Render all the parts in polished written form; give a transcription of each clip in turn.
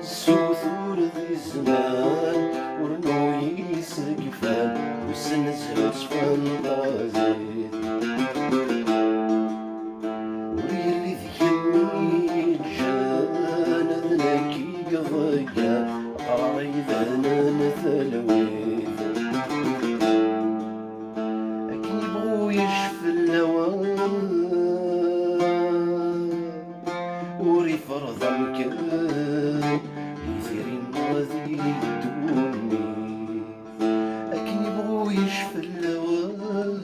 السوثور ذي الزمان ورنوي سقفان وسنزهد شفان طازيت ويلي ذي يمين جان ذنكي ضيا قايدا نثلويت أكن يبغو يشفي اللوان وري فرض مكان يثيرين غادي يدوني أكن يبغو يشفي اللوان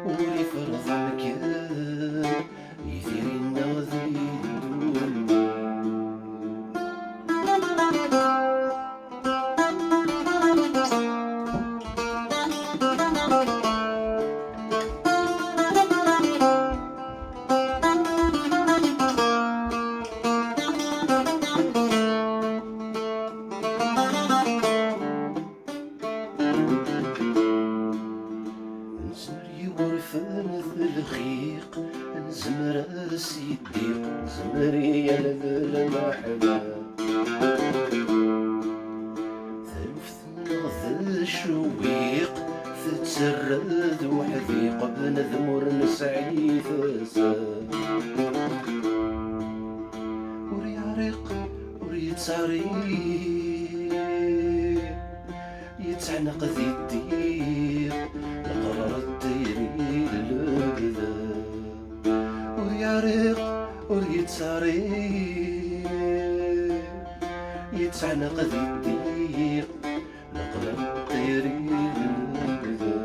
وري فرض مكان يثيرين غادي يدوني ورفان الخيق نزمر الصديق زمري يا لذل المحبة ثلفت نغذ الشويق تتسرد وحذيق بنذمر نسعي فساد وري عريق وري تعريق يتعنق ذي الدير نقرر الديري للبدا ويعرق ويتعريق يتعنق ذي الدير نقرر الديري للبدا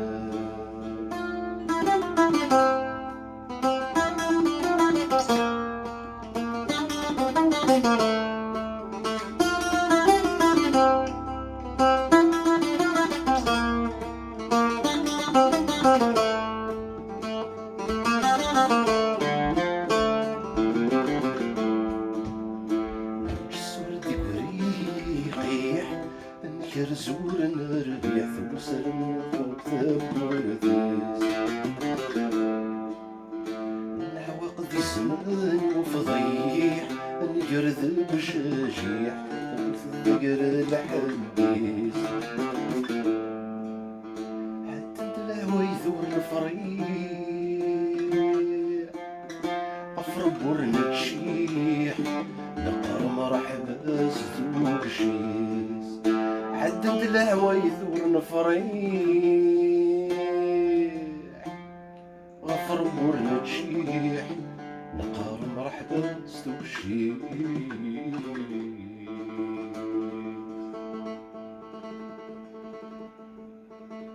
كرزور نربيع ثوسر فوق ثبورثيس نعوق ذي زمان وفضيح نقرذ بشجيع ونثقر الحديث حتى الهوى يثور الفريع أفرب ورنتشيح نقر مرحبا ستوك شيس حد الهوى يثور نفريح غفر بور نتشيح نقار مرحبا ستوشيح